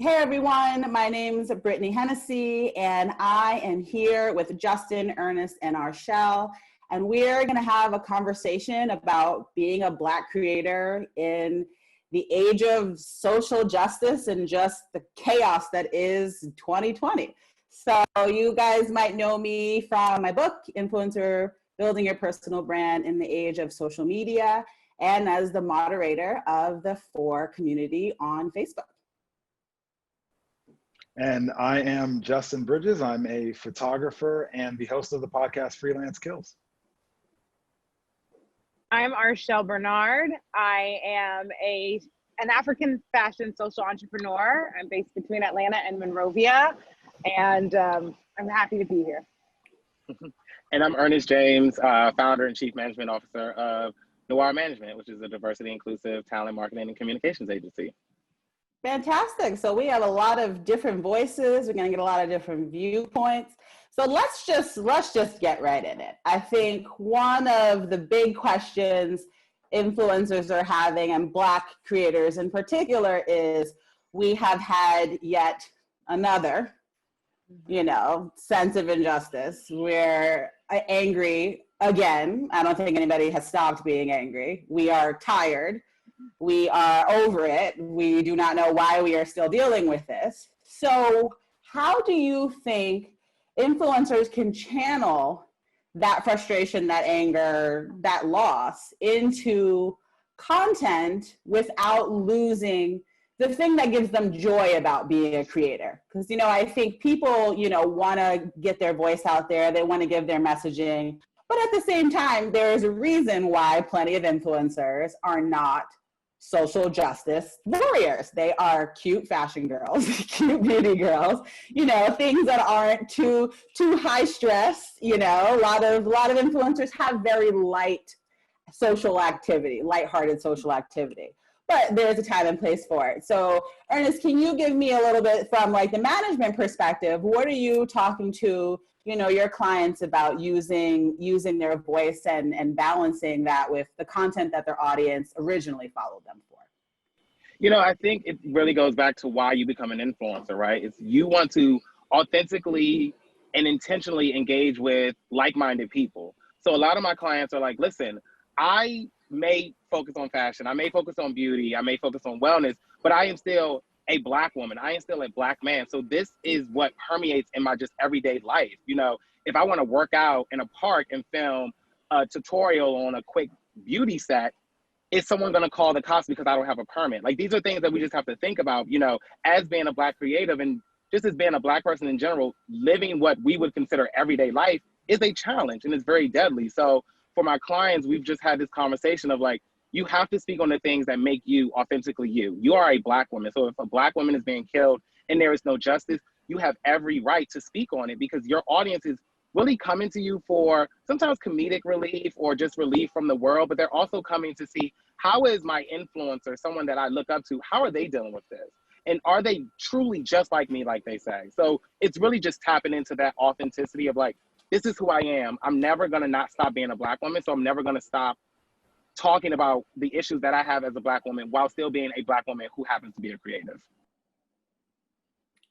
Hey everyone, my name is Brittany Hennessy, and I am here with Justin, Ernest, and Archel, and we're going to have a conversation about being a Black creator in the age of social justice and just the chaos that is 2020. So you guys might know me from my book, Influencer: Building Your Personal Brand in the Age of Social Media, and as the moderator of the For community on Facebook. And I am Justin Bridges. I'm a photographer and the host of the podcast Freelance Kills. I'm Archel Bernard. I am an African fashion social entrepreneur. I'm based between Atlanta and Monrovia, and I'm happy to be here. And I'm Ernest James, founder and chief management officer of Noir Management, which is a diversity, inclusive talent marketing and communications agency. Fantastic. So we have a lot of different voices. We're going to get a lot of different viewpoints. So let's just get right in it. I think one of the big questions influencers are having, and Black creators in particular, is we have had yet another, sense of injustice. We're angry again. I don't think anybody has stopped being angry. We are tired. We are over it. We do not know why we are still dealing with this. So how do you think influencers can channel that frustration, that anger, that loss into content without losing the thing that gives them joy about being a creator? Because, I think people, want to get their voice out there. They want to give their messaging. But at the same time, there is a reason why plenty of influencers are not social justice warriors. They are cute fashion girls, cute beauty girls, things that aren't too high stress. A lot of influencers have very light social activity, lighthearted social activity. But there's a time and place for it. So Ernest, can you give me a little bit from the management perspective? What are you talking to your clients about using their voice and balancing that with the content that their audience originally followed them for? I think it really goes back to why you become an influencer, right? It's you want to authentically and intentionally engage with like-minded people. So a lot of my clients are like, listen, I may focus on fashion, I may focus on beauty, I may focus on wellness, but I am still a Black woman. I am still a Black man. So this is what permeates in my just everyday life. If I want to work out in a park and film a tutorial on a quick beauty set, is someone going to call the cops because I don't have a permit? These are things that we just have to think about, as being a Black creative and just as being a Black person in general, living what we would consider everyday life is a challenge and it's very deadly. So for my clients, we've just had this conversation of you have to speak on the things that make you authentically you. You are a Black woman. So if a Black woman is being killed and there is no justice, you have every right to speak on it because your audience is really coming to you for sometimes comedic relief or just relief from the world, but they're also coming to see, how is my influencer, someone that I look up to, how are they dealing with this? And are they truly just like me, like they say? So it's really just tapping into that authenticity of this is who I am. I'm never gonna not stop being a Black woman, so I'm never gonna stop talking about the issues that I have as a Black woman while still being a Black woman who happens to be a creative.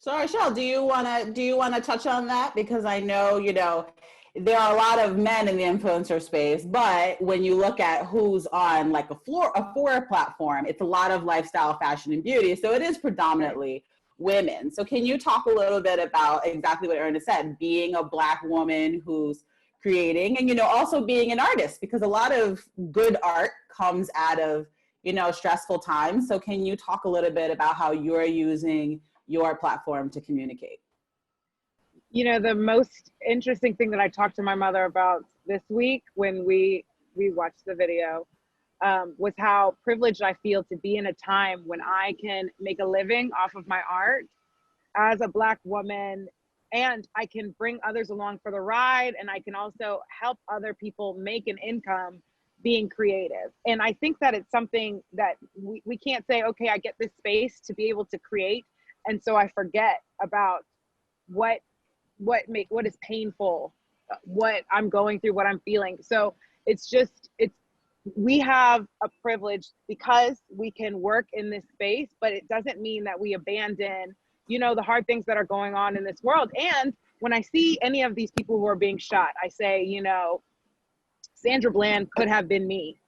So Archel, do you wanna touch on that? Because I know, there are a lot of men in the influencer space, but when you look at who's on a For platform, it's a lot of lifestyle, fashion, and beauty. So it is predominantly women. So can you talk a little bit about exactly what Ernest said, being a Black woman who's creating and, also being an artist, because a lot of good art comes out of, stressful times. So can you talk a little bit about how you're using your platform to communicate? The most interesting thing that I talked to my mother about this week when we watched the video was how privileged I feel to be in a time when I can make a living off of my art as a Black woman, and I can bring others along for the ride, and I can also help other people make an income being creative. And I think that it's something that we can't say, okay, I get this space to be able to create, and so I forget about what is painful, what I'm going through, what I'm feeling. So it's we have a privilege because we can work in this space, but it doesn't mean that we abandon, you know, the hard things that are going on in this world. And when I see any of these people who are being shot, I say, you know, Sandra Bland could have been me.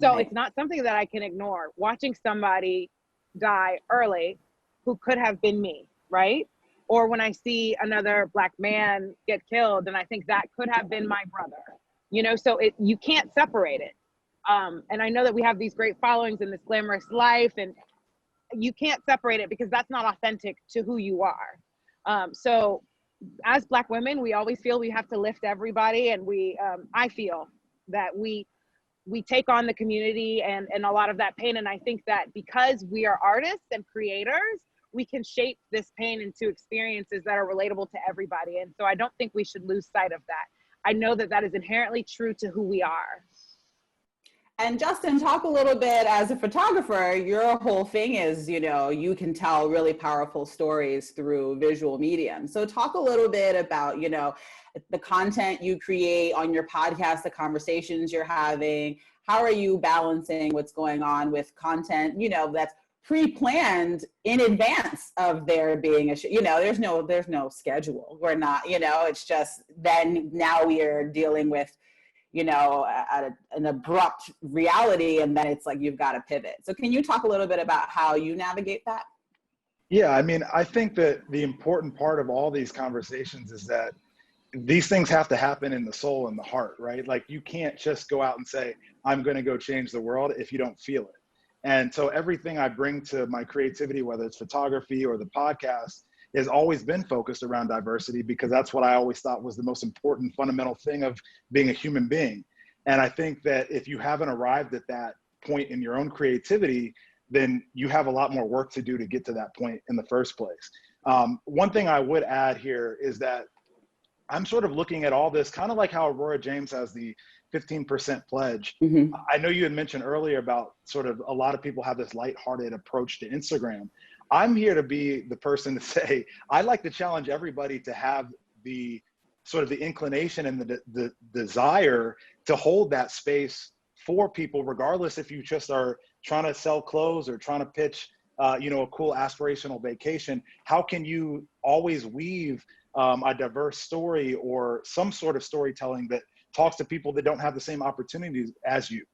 So Right. it's not something that I can ignore. Watching somebody die early who could have been me, right? Or when I see another Black man get killed, and I think that could have been my brother, you know, so you can't separate it. And I know that we have these great followings in this glamorous life, and you can't separate it because that's not authentic to who you are. So as Black women, we always feel we have to lift everybody, and I feel that we take on the community and a lot of that pain. And I think that because we are artists and creators, we can shape this pain into experiences that are relatable to everybody. And so I don't think we should lose sight of that. I know that that is inherently true to who we are. And Justin, talk a little bit, as a photographer, your whole thing is, you know, you can tell really powerful stories through visual medium. So talk a little bit about, you know, the content you create on your podcast, the conversations you're having. How are you balancing what's going on with content, you know, that's pre-planned in advance of there being a you know, there's no schedule. We're not, you know, it's just then now we are dealing with, you know, an abrupt reality, and then it's like you've got to pivot. So can you talk a little bit about how you navigate that? Yeah, I mean, I think that the important part of all these conversations is that these things have to happen in the soul and the heart, right? Like, you can't just go out and say, I'm going to go change the world if you don't feel it. And so everything I bring to my creativity, whether it's photography or the podcast, has always been focused around diversity, because that's what I always thought was the most important fundamental thing of being a human being. And I think that if you haven't arrived at that point in your own creativity, then you have a lot more work to do to get to that point in the first place. One thing I would add here is that I'm sort of looking at all this kind of like how Aurora James has the 15% pledge. Mm-hmm. I know you had mentioned earlier about sort of a lot of people have this lighthearted approach to Instagram. I'm here to be the person to say, I like to challenge everybody to have the sort of the inclination and the desire to hold that space for people, regardless if you just are trying to sell clothes or trying to pitch, you know, a cool aspirational vacation. How can you always weave a diverse story or some sort of storytelling that talks to people that don't have the same opportunities as you?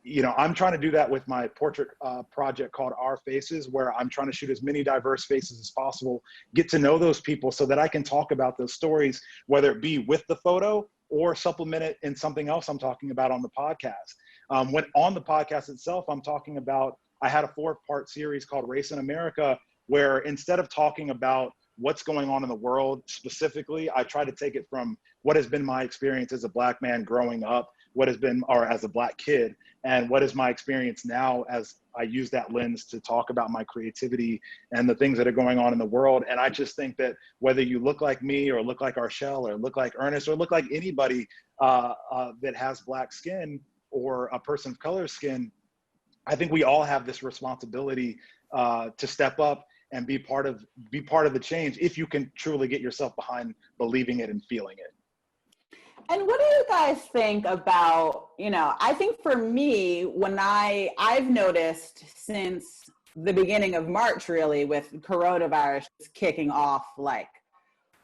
You know, I'm trying to do that with my portrait project called Our Faces, where I'm trying to shoot as many diverse faces as possible, get to know those people so that I can talk about those stories, whether it be with the photo or supplement it in something else I'm talking about on the podcast. When on the podcast itself, I'm talking about, I had a 4-part series called Race in America, where instead of talking about what's going on in the world specifically, I try to take it from what has been my experience as a Black man growing up, what has been, or as a Black kid, and what is my experience now as I use that lens to talk about my creativity and the things that are going on in the world. And I just think that whether you look like me or look like Archel or look like Ernest or look like anybody that has Black skin or a person of color skin, I think we all have this responsibility to step up and be part of the change, if you can truly get yourself behind believing it and feeling it. And what do you guys think about, you know, I think for me, when I've noticed since the beginning of March, really, with coronavirus kicking off, like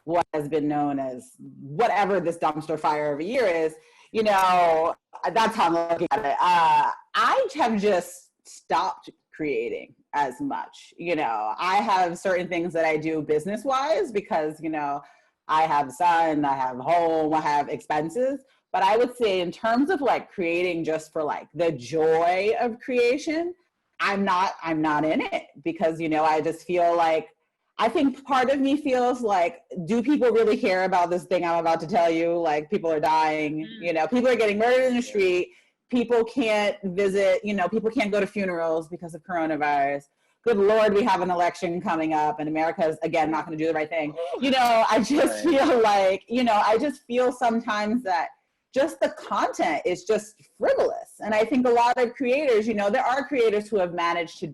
what has been known as whatever this dumpster fire of a year is, you know, that's how I'm looking at it. I have just stopped creating as much. You know, I have certain things that I do business-wise because, you know, I have a son, I have home, I have expenses. But I would say in terms of like creating just for like the joy of creation, I'm not in it, because, you know, I just feel like, I think part of me feels like, do people really care about this thing I'm about to tell you? Like, people are dying, you know, people are getting murdered in the street. People can't visit, you know, people can't go to funerals because of coronavirus. Good Lord, we have an election coming up and America is, again, not going to do the right thing. You know, I just feel like, you know, I just feel sometimes that just the content is just frivolous. And I think a lot of creators, you know, there are creators who have managed to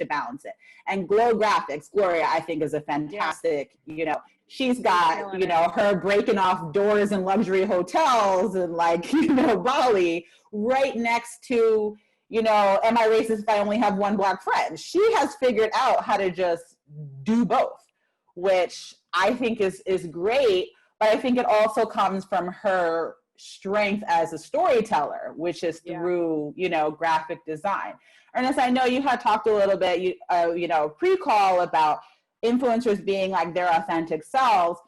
balance it. And Glow Graphics, Gloria, I think is a fantastic, you know, she's got, you know, her breaking off doors in luxury hotels and like, you know, Bali right next to, you know, am I racist if I only have one Black friend? She has figured out how to just do both, which I think is great. But I think it also comes from her strength as a storyteller, which is through, you know, graphic design. Ernest, I know you had talked a little bit, you know, pre-call about influencers being like their authentic selves.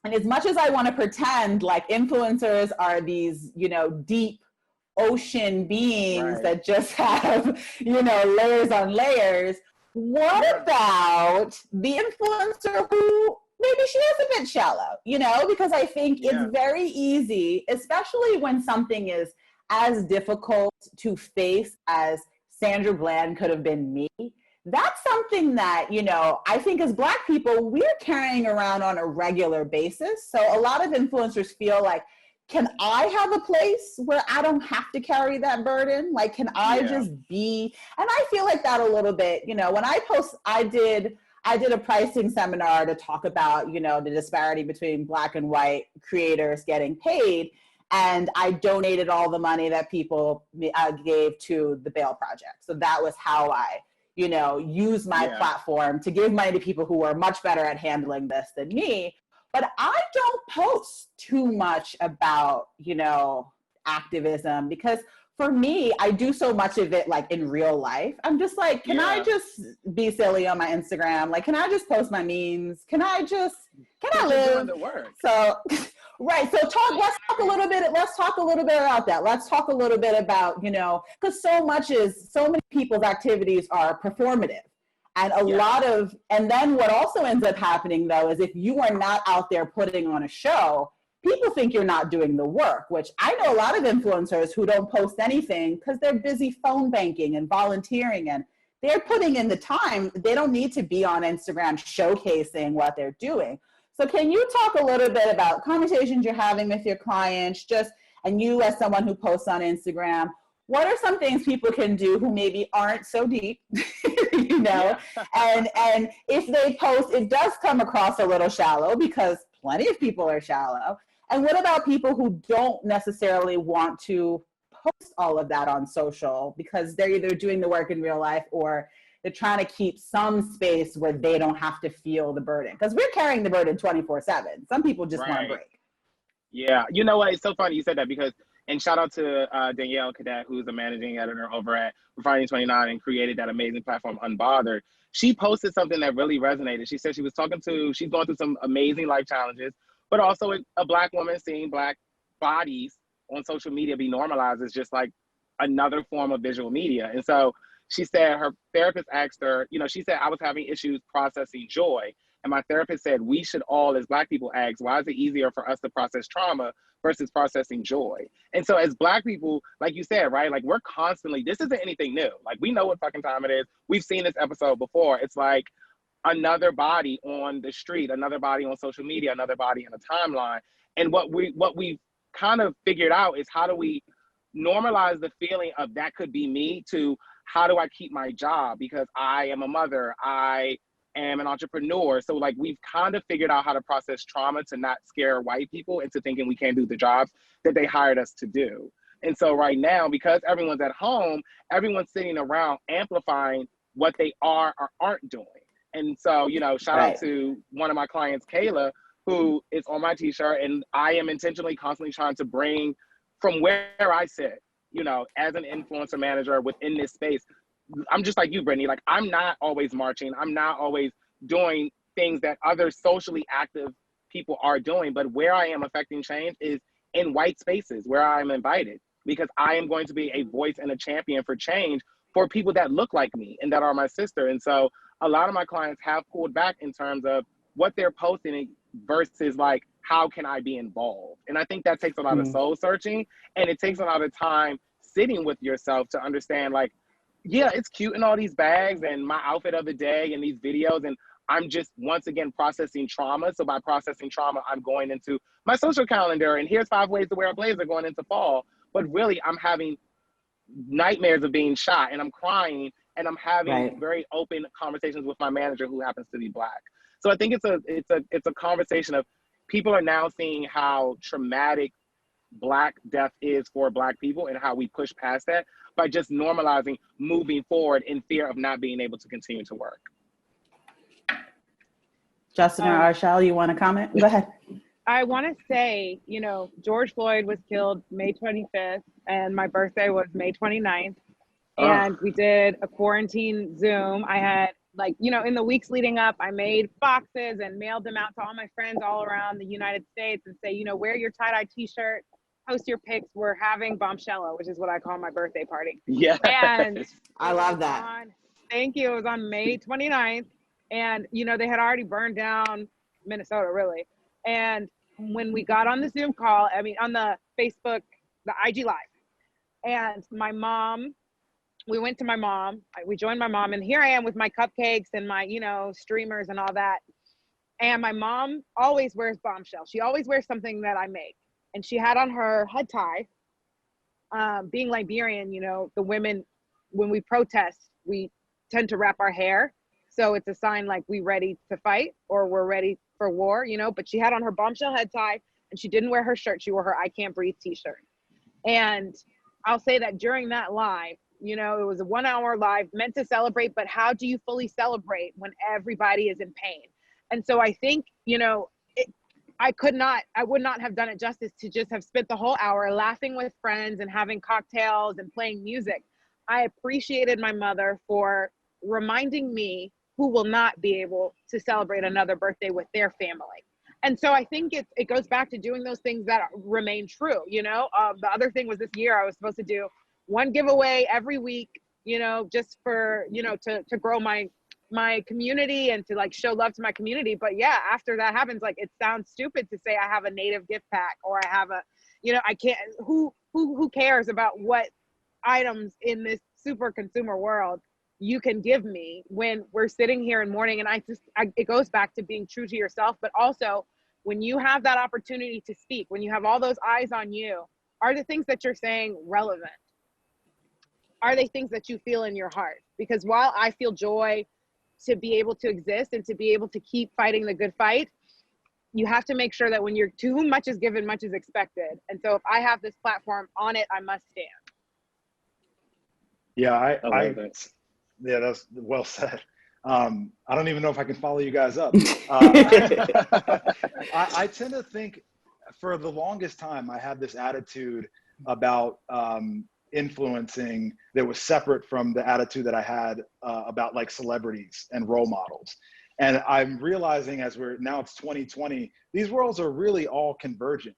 And as much as I want to pretend like influencers are these, you know, deep ocean beings that just have, you know, layers on layers, what about the influencer who maybe she is a bit shallow, you know, because I think it's very easy, especially when something is as difficult to face as Sandra Bland could have been me. That's something that, you know, I think as Black people, we're carrying around on a regular basis. So a lot of influencers feel like, can I have a place where I don't have to carry that burden? Like, can I just be, and I feel like that a little bit, you know, when I post, I did a pricing seminar to talk about, you know, the disparity between Black and white creators getting paid. And I donated all the money that people gave to the Bail Project. So that was how I, you know, use my platform to give money to people who are much better at handling this than me. But I don't post too much about, you know, activism, because for me, I do so much of it like in real life. I'm just like, can I just be silly on my Instagram? Like, can I just post my memes? Can I live? Doing the work. So, right. So let's talk a little bit about that. Let's talk a little bit about, you know, because so many people's activities are performative. And and then what also ends up happening though, is if you are not out there putting on a show, people think you're not doing the work, which I know a lot of influencers who don't post anything because they're busy phone banking and volunteering, and they're putting in the time. They don't need to be on Instagram showcasing what they're doing. So can you talk a little bit about conversations you're having with your clients, and you as someone who posts on Instagram, what are some things people can do who maybe aren't so deep, you know, and if they post, it does come across a little shallow because plenty of people are shallow. And what about people who don't necessarily want to post all of that on social because they're either doing the work in real life or they're trying to keep some space where they don't have to feel the burden? Because we're carrying the burden 24/7. Some people just want a break. Yeah, you know what? It's so funny you said that because, and shout out to Danielle Cadet, who's the managing editor over at Refining 29 and created that amazing platform, Unbothered. She posted something that really resonated. She said she's going through some amazing life challenges, but also a Black woman seeing Black bodies on social media be normalized is just like another form of visual media. And so she said her therapist asked her, you know, she said, I was having issues processing joy. And my therapist said, we should all, as Black people, ask, why is it easier for us to process trauma versus processing joy? And so as Black people, like you said, right, like we're constantly, this isn't anything new. Like we know what fucking time it is. We've seen this episode before. It's like another body on the street, another body on social media, another body in a timeline. And what we've kind of figured out is how do we normalize the feeling of that could be me to how do I keep my job because I am a mother, I am an entrepreneur. So like we've kind of figured out how to process trauma to not scare white people into thinking we can't do the jobs that they hired us to do. And so right now, because everyone's at home, everyone's sitting around amplifying what they are or aren't doing. And so, you know, shout out to one of my clients, Kayla, who is on my t-shirt, and I am intentionally constantly trying to bring from where I sit, you know, as an influencer manager within this space. I'm just like you, Brittany, like I'm not always marching. I'm not always doing things that other socially active people are doing, but where I am affecting change is in white spaces where I'm invited, because I am going to be a voice and a champion for change for people that look like me and that are my sister. And so a lot of my clients have pulled back in terms of what they're posting versus like, how can I be involved? And I think that takes a lot of soul searching, and it takes a lot of time sitting with yourself to understand like, yeah, it's cute in all these bags and my outfit of the day and these videos, and I'm just, once again, processing trauma. So by processing trauma, I'm going into my social calendar and here's 5 ways to wear a blazer going into fall. But really, I'm having nightmares of being shot and I'm crying and I'm having very open conversations with my manager who happens to be Black. So I think it's a conversation of people are now seeing how traumatic Black death is for Black people and how we push past that by just normalizing moving forward in fear of not being able to continue to work. Justin or Archel, you want to comment? Go ahead. I want to say, you know, George Floyd was killed May 25th and my birthday was May 29th. And we did a quarantine Zoom. I had, like, you know, in the weeks leading up, I made boxes and mailed them out to all my friends all around the United States and say, you know, wear your tie-dye t-shirt, post your pics. We're having Bombshello, which is what I call my birthday party. Yeah. And I love that. Thank you. It was on May 29th. And, you know, they had already burned down Minnesota, really. And when we got on the Zoom call, I mean, on the Facebook, the IG Live, and my mom, we went to my mom, we joined my mom, and here I am with my cupcakes and my, you know, streamers and all that. And my mom always wears Bombshell. She always wears something that I make. And she had on her head tie. Being Liberian, you know, the women, when we protest, we tend to wrap our hair. So it's a sign like we ready to fight or we're ready for war, you know, but she had on her Bombshell head tie and she didn't wear her shirt. She wore her I Can't Breathe t-shirt. And I'll say that during that live, you know, it was a 1 hour live meant to celebrate, but how do you fully celebrate when everybody is in pain? And so I think, you know, I would not have done it justice to just have spent the whole hour laughing with friends and having cocktails and playing music. I appreciated my mother for reminding me who will not be able to celebrate another birthday with their family. And so I think it goes back to doing those things that remain true, you know? The other thing was this year I was supposed to do one giveaway every week, you know, just for, you know, to grow my community and to like show love to my community. But yeah, after that happens, like, it sounds stupid to say I have a native gift pack or I have a, you know, I can't, who cares about what items in this super consumer world you can give me when we're sitting here in mourning? And it goes back to being true to yourself, but also when you have that opportunity to speak, when you have all those eyes on you, are the things that you're saying relevant? Are they things that you feel in your heart? Because while I feel joy to be able to exist and to be able to keep fighting the good fight, you have to make sure that when you're, to whom much is given, much is expected. And so if I have this platform, on it, I must stand. Yeah, yeah, that's well said. I don't even know if I can follow you guys up. I tend to think for the longest time, I had this attitude about influencing that was separate from the attitude that I had about like celebrities and role models. And I'm realizing as now it's 2020, these worlds are really all convergent.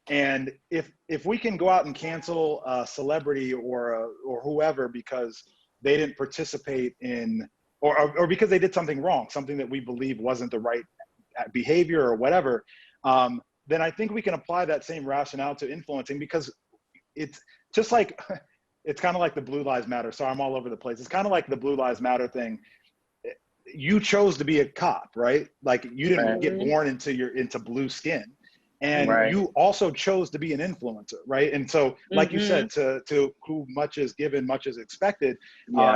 And if we can go out and cancel a celebrity or whoever because they didn't participate in, or because they did something wrong, something that we believe wasn't the right behavior or whatever, then I think we can apply that same rationale to influencing, because it's just like, it's kind of like the Blue Lives Matter. So I'm all over the place. It's kind of like the Blue Lives Matter thing. You chose to be a cop, right? Like you didn't get born into blue skin. And you also chose to be an influencer, right? And so, like you said, to who much is given, much is expected.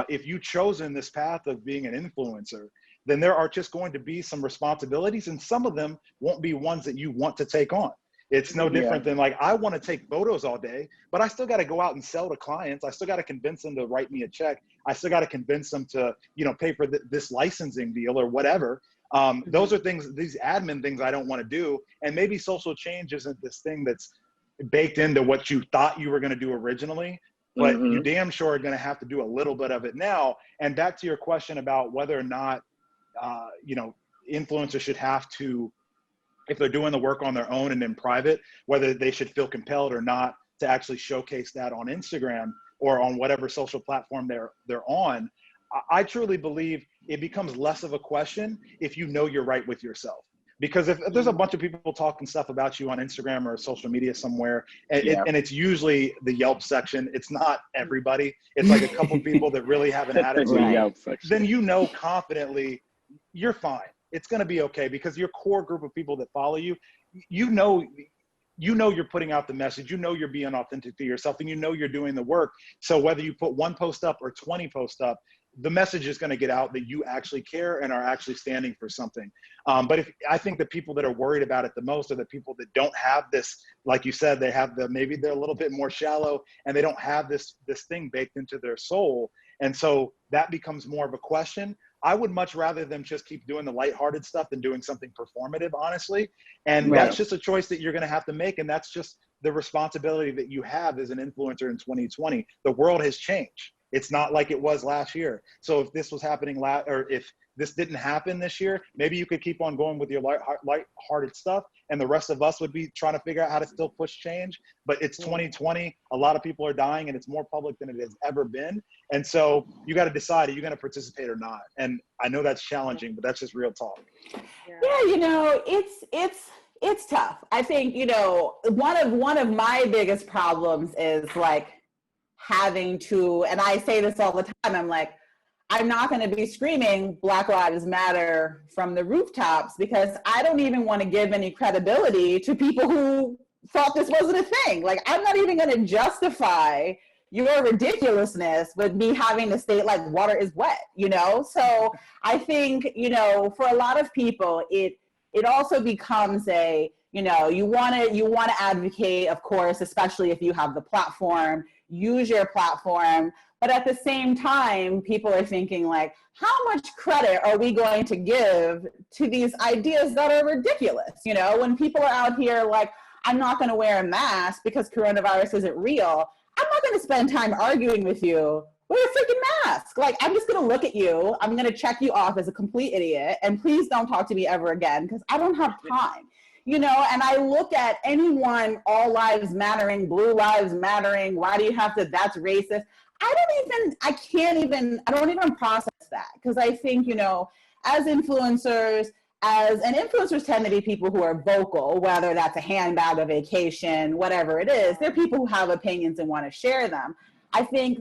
If you've chosen this path of being an influencer, then there are just going to be some responsibilities, and some of them won't be ones that you want to take on. It's no different than like, I want to take photos all day, but I still got to go out and sell to clients. I still got to convince them to write me a check. I still got to convince them to, you know, pay for this licensing deal or whatever. Those are things, these admin things I don't want to do. And maybe social change isn't this thing that's baked into what you thought you were going to do originally, but you damn sure are going to have to do a little bit of it now. And back to your question about whether or not, you know, influencers should have to, if they're doing the work on their own and in private, whether they should feel compelled or not to actually showcase that on Instagram or on whatever social platform they're on. I truly believe it becomes less of a question if you know you're right with yourself. Because if there's a bunch of people talking stuff about you on Instagram or social media somewhere, and it's usually the Yelp section, it's not everybody. It's like a couple people that really have an attitude. Then you know confidently you're fine. it's going to be okay, because your core group of people that follow you, you know you're putting out the message, you know you're being authentic to yourself, and you know you're doing the work. So whether you put one post up or 20 posts up, the message is going to get out that you actually care and are actually standing for something. But I think the people that are worried about it the most are the people that don't have this, like you said, maybe they're a little bit more shallow and they don't have this thing baked into their soul. And so that becomes more of a question. I would much rather them just keep doing the lighthearted stuff than doing something performative, honestly. And Right. that's just a choice that you're going to have to make. And that's just the responsibility that you have as an influencer in 2020. The world has changed. It's not like it was last year. So if this was happening or if this didn't happen this year, maybe you could keep on going with your lighthearted stuff, and the rest of us would be trying to figure out how to still push change. But it's 2020. A lot of people are dying, and it's more public than it has ever been. And so you got to decide, are you going to participate or not? And I know that's challenging, but that's just real talk. Yeah, it's tough. I think, one of my biggest problems is like having to, and I say this all the time, I'm like, I'm not going to be screaming Black Lives Matter from the rooftops, because I don't even want to give any credibility to people who thought this wasn't a thing. Like, I'm not even going to justify your ridiculousness with me having to state like water is wet, So I think, for a lot of people, it also becomes you want to advocate, of course, especially if you have the platform, use your platform. But at the same time, people are thinking like, how much credit are we going to give to these ideas that are ridiculous? When people are out here like, I'm not going to wear a mask because coronavirus isn't real. I'm not going to spend time arguing with you with a freaking mask. Like, I'm just going to look at you. I'm going to check you off as a complete idiot. And please don't talk to me ever again, because I don't have time. And I look at anyone, all lives mattering, blue lives mattering. Why do you have to, that's racist. I don't even process that, because I think, as influencers, and influencers tend to be people who are vocal, whether that's a handbag, a vacation, whatever it is. They're people who have opinions and want to share them. I think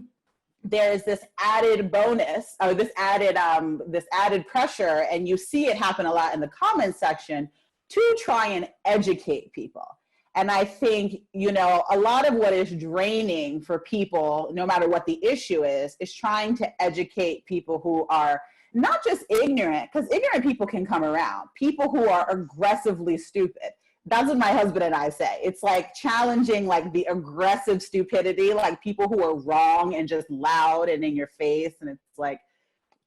there's this added bonus, or this added pressure, and you see it happen a lot in the comments section, to try and educate people. And I think, a lot of what is draining for people, no matter what the issue is trying to educate people who are not just ignorant, because ignorant people can come around, people who are aggressively stupid. That's what my husband and I say. It's like challenging like the aggressive stupidity, like people who are wrong and just loud and in your face. And it's like,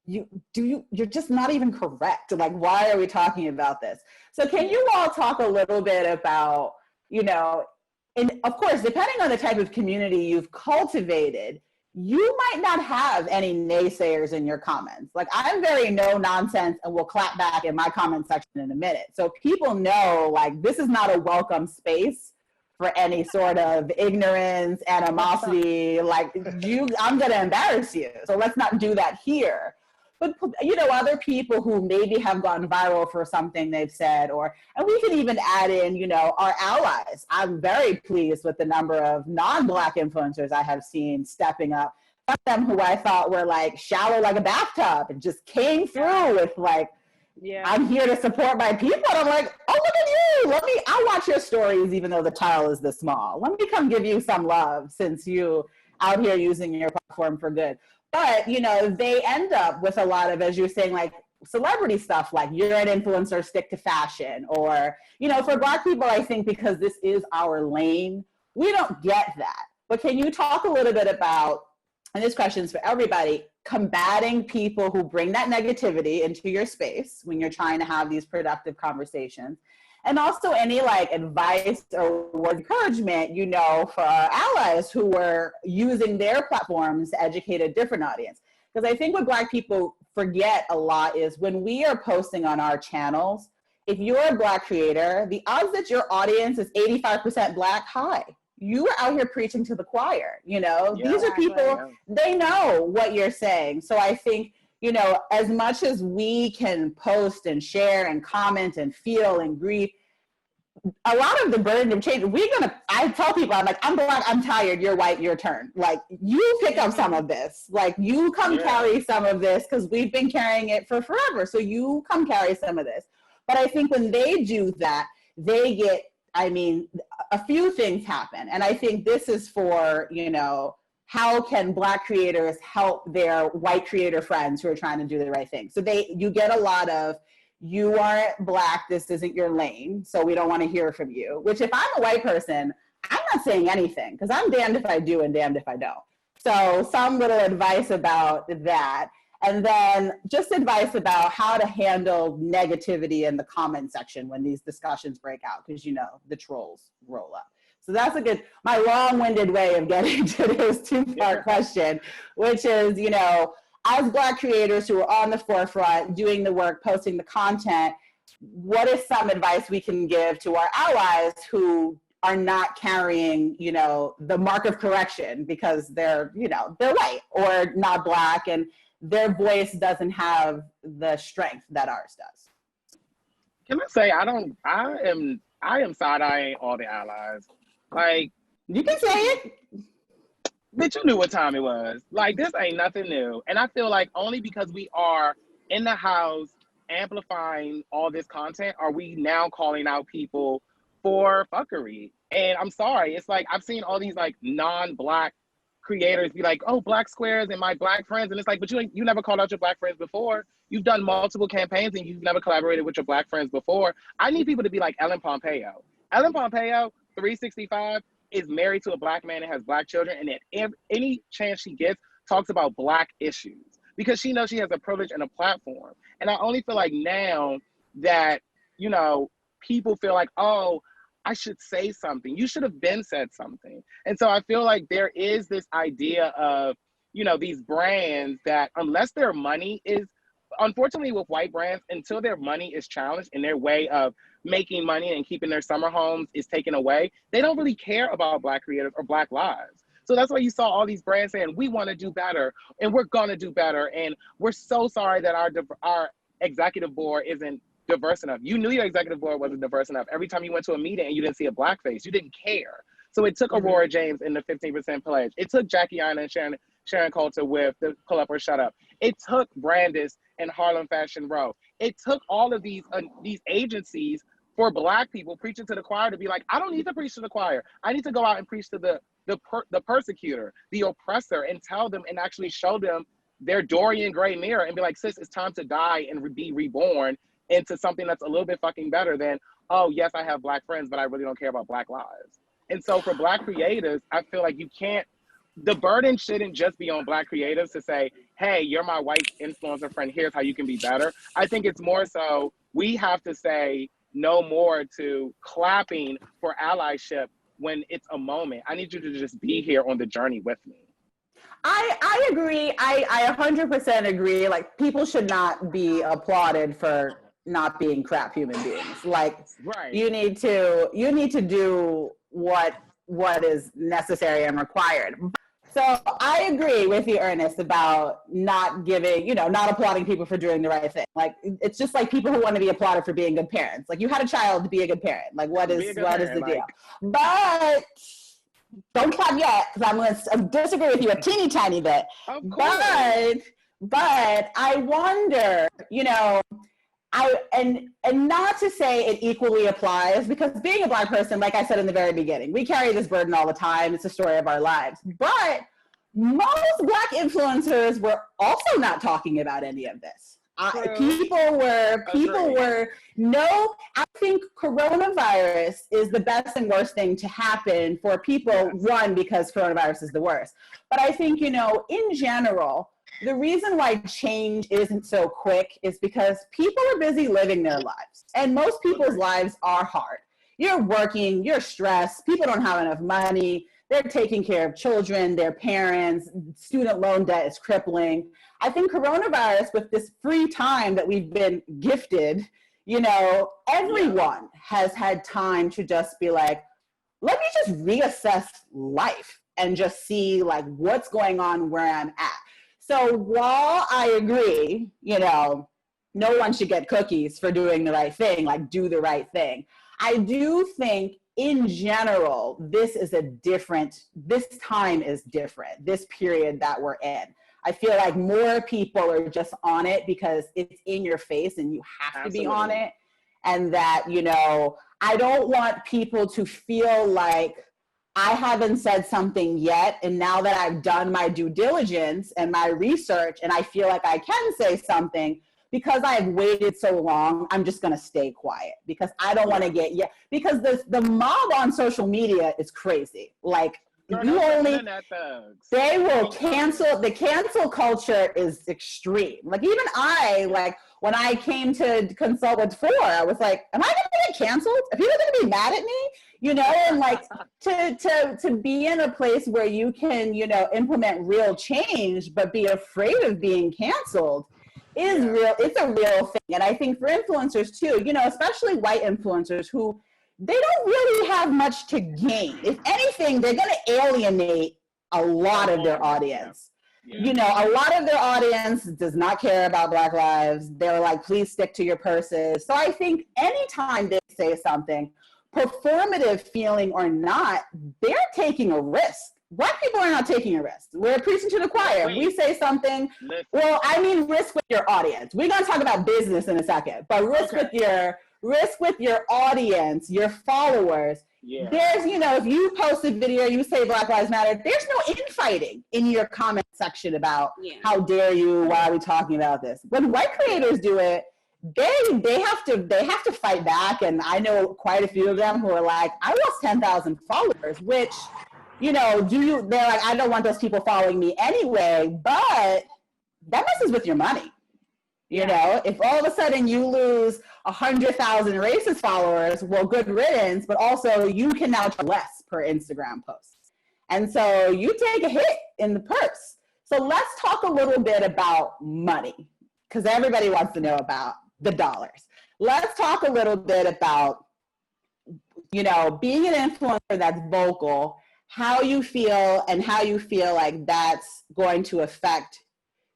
you're just not even correct. Like, why are we talking about this? So can you all talk a little bit about, and of course, depending on the type of community you've cultivated, you might not have any naysayers in your comments. Like, I'm very no nonsense and will clap back in my comment section in a minute. So people know, like, this is not a welcome space for any sort of ignorance, animosity, like I'm gonna embarrass you. So let's not do that here. But, other people who maybe have gone viral for something they've said, and we can even add in, our allies. I'm very pleased with the number of non-Black influencers I have seen stepping up. Some of them who I thought were like shallow like a bathtub and just came through with like, I'm here to support my people. And I'm like, oh, look at you. I'll watch your stories even though the tile is this small. Let me come give you some love since you out here using your platform for good. But, they end up with a lot of, as you're saying, like celebrity stuff, like you're an influencer, stick to fashion. Or, for Black people, I think because this is our lane, we don't get that. But can you talk a little bit about, and this question's for everybody, combating people who bring that negativity into your space when you're trying to have these productive conversations? And also any like advice or word encouragement, for our allies who were using their platforms to educate a different audience. Because I think what Black people forget a lot is when we are posting on our channels, if you're a Black creator, the odds that your audience is 85% Black, high. You are out here preaching to the choir, these are people, they know what you're saying. So I think, as much as we can post and share and comment and feel and grieve, a lot of the burden of change, I tell people, I'm like, I'm Black, I'm tired, you're white, your turn. Like, you pick up some of this. Like, you come carry some of this, because we've been carrying it for forever. So you come carry some of this. But I think when they do that, they get, I mean, a few things happen. And I think this is for, you know, how can Black creators help their white creator friends who are trying to do the right thing? So you get a lot of, you aren't Black, this isn't your lane, so we don't want to hear from you. Which, if I'm a white person, I'm not saying anything, because I'm damned if I do and damned if I don't. So some little advice about that. And then just advice about how to handle negativity in the comment section when these discussions break out, because, you know, the trolls roll up. So that's my long-winded way of getting to this two-part question, which is, you know, as Black creators who are on the forefront, doing the work, posting the content, what is some advice we can give to our allies who are not carrying, you know, the mark of correction because they're, you know, they're white or not Black, and their voice doesn't have the strength that ours does? Can I say, I am side-eyeing all the allies. Like, you can say it. Bitch, you knew what time it was. Like, this ain't nothing new. And I feel like only because we are in the house amplifying all this content are we now calling out people for fuckery. And I'm sorry, it's like, I've seen all these like non-Black creators be like, oh, Black squares and my Black friends. And it's like, but you never called out your Black friends before. You've done multiple campaigns and you've never collaborated with your Black friends before. I need people to be like Ellen Pompeo. Ellen Pompeo, 365, is married to a Black man and has Black children, and at any chance she gets, talks about Black issues because she knows she has a privilege and a platform. And I only feel like now that, you know, people feel like, oh, I should say something. You should have been said something. And so I feel like there is this idea of, you know, these brands that unless their money is, unfortunately with white brands, until their money is challenged and their way of making money and keeping their summer homes is taken away, they don't really care about Black creators or Black lives. So that's why you saw all these brands saying, we want to do better and we're going to do better. And we're so sorry that our executive board isn't diverse enough. You knew your executive board wasn't diverse enough. Every time you went to a meeting and you didn't see a Black face, you didn't care. So it took Aurora James in the 15% pledge. It took Jackie Aina and Sharon Coulter with the Pull Up or Shut Up. It took Brandis and Harlem Fashion Row. It took all of these agencies for Black people preaching to the choir to be like, I don't need to preach to the choir. I need to go out and preach to the persecutor, the oppressor, and tell them and actually show them their Dorian Gray mirror and be like, sis, it's time to die and be reborn into something that's a little bit fucking better than, oh, yes, I have Black friends, but I really don't care about Black lives. And so for Black creators, I feel like the burden shouldn't just be on Black creatives to say, hey, you're my white influencer friend, here's how you can be better. I think it's more so we have to say no more to clapping for allyship when it's a moment. I need you to just be here on the journey with me. I agree. I 100% agree. Like, people should not be applauded for not being crap human beings. Like, right. you need to do what is necessary and required. So I agree with you, Ernest, about not giving, you know, not applauding people for doing the right thing. Like, it's just like people who want to be applauded for being good parents. Like, you had a child, to be a good parent. Like, what is the deal? But don't clap yet, because I'm going to disagree with you a teeny tiny bit. Of course. But I wonder, you know, and not to say it equally applies, because being a Black person, like I said in the very beginning, we carry this burden all the time. It's a story of our lives. But most Black influencers were also not talking about any of this. I think coronavirus is the best and worst thing to happen for people. One, because coronavirus is the worst. But I think, you know, in general, the reason why change isn't so quick is because people are busy living their lives. And most people's lives are hard. You're working, you're stressed, people don't have enough money, they're taking care of children, their parents, student loan debt is crippling. I think coronavirus, with this free time that we've been gifted, you know, everyone has had time to just be like, let me just reassess life and just see like what's going on where I'm at. So while I agree, you know, no one should get cookies for doing the right thing, like do the right thing, I do think in general, this time is different, this period that we're in. I feel like more people are just on it because it's in your face and you have to be on it. And that, you know, I don't want people to feel like I haven't said something yet, and now that I've done my due diligence and my research and I feel like I can say something, because I've waited so long, I'm just gonna stay quiet because I don't wanna get, because the mob on social media is crazy. Like, they will cancel, the cancel culture is extreme. Like, even like, when I came to consult with Four, I was like, am I gonna get canceled? Are people gonna be mad at me? You know, and like, to be in a place where you can, you know, implement real change, but be afraid of being canceled is real. It's a real thing. And I think for influencers too, you know, especially white influencers who, they don't really have much to gain. If anything, they're going to alienate a lot of their audience. You know, a lot of their audience does not care about Black lives. They're like, please stick to your purses. So I think anytime they say something, performative feeling or not, they're taking a risk. Black people are not taking a risk. We're preaching to the choir. We say something, well, I mean, risk with your audience. We're going to talk about business in a second, but risk with your audience, your followers. There's, you know, if you post a video, you say Black Lives Matter, there's no infighting in your comment section about how dare you, why are we talking about this? When white creators do it, they have to fight back. And I know quite a few of them who are like, I lost 10,000 followers, which, you know, they're like, I don't want those people following me anyway, but that messes with your money. You know, if all of a sudden you lose 100,000 racist followers, well, good riddance, but also you can now charge less per Instagram post. And so you take a hit in the purse. So let's talk a little bit about money, because everybody wants to know about the dollars. Let's talk a little bit about, you know, being an influencer that's vocal, how you feel and how you feel like that's going to affect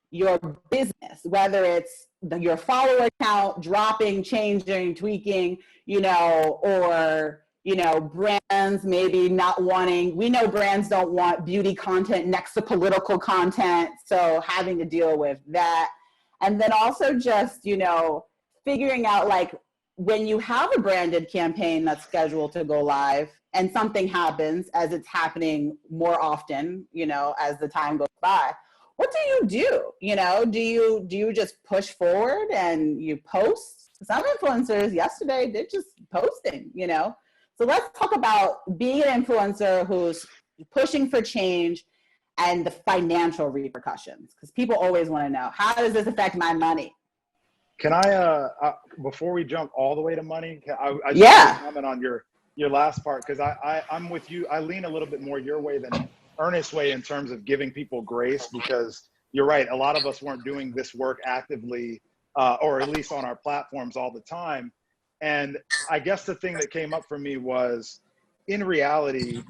your business, whether it's your follower count dropping, changing, tweaking, you know, or, you know, brands maybe not wanting, we know brands don't want beauty content next to political content, so having to deal with that. And then also just, you know, figuring out, like, when you have a branded campaign that's scheduled to go live and something happens, as it's happening more often, you know, as the time goes by, what do? You know, do you just push forward and you post? Some influencers yesterday, they're just posting, you know? So let's talk about being an influencer who's pushing for change and the financial repercussions, because people always want to know, how does this affect my money? Can I, before we jump all the way to money, I just want to comment on your last part, because I'm with you. I lean a little bit more your way than Ernest's way in terms of giving people grace, because you're right. A lot of us weren't doing this work actively, or at least on our platforms all the time. And I guess the thing that came up for me was, in reality,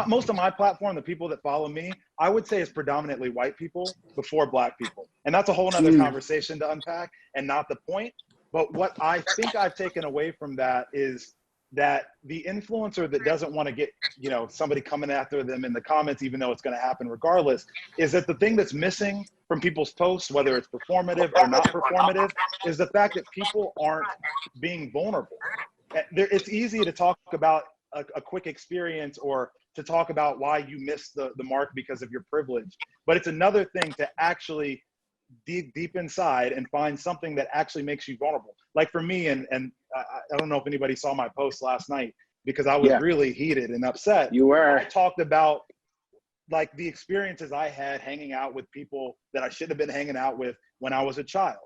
most of my platform, the people that follow me, I would say is predominantly white people before Black people. And that's a whole nother conversation to unpack and not the point. But what I think I've taken away from that is that the influencer that doesn't want to get, you know, somebody coming after them in the comments, even though it's going to happen regardless, is that the thing that's missing from people's posts, whether it's performative or not performative, is the fact that people aren't being vulnerable. It's easy to talk about a quick experience or to talk about why you missed the mark because of your privilege. But it's another thing to actually dig deep inside and find something that actually makes you vulnerable. Like for me, and I don't know if anybody saw my post last night, because I was really heated and upset. You were. I talked about like the experiences I had hanging out with people that I shouldn't have been hanging out with when I was a child.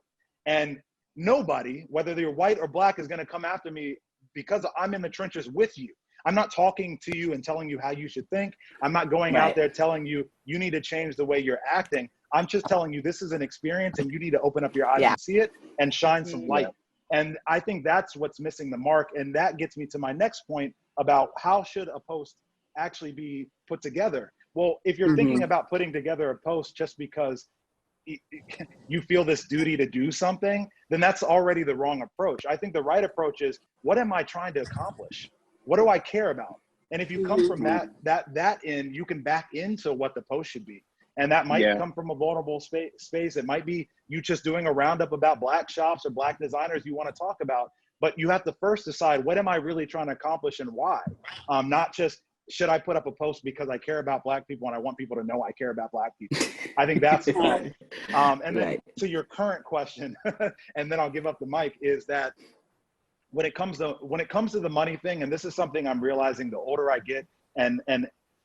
And nobody, whether they're white or Black, is going to come after me because I'm in the trenches with you. I'm not talking to you and telling you how you should think. I'm not going out there telling you, you need to change the way you're acting. I'm just telling you, this is an experience and you need to open up your eyes and see it and shine some light. And I think that's what's missing the mark. And that gets me to my next point about how should a post actually be put together? Well, if you're thinking about putting together a post just because you feel this duty to do something, then that's already the wrong approach. I think the right approach is, what am I trying to accomplish? What do I care about? And if you come from that in, you can back into what the post should be. And that might come from a vulnerable space. It might be you just doing a roundup about Black shops or Black designers you want to talk about. But you have to first decide, what am I really trying to accomplish and why? Not just, should I put up a post because I care about Black people and I want people to know I care about Black people? I think that's the problem. And then to your current question, and then I'll give up the mic, is that when it comes to the money thing, and this is something I'm realizing the older I get, and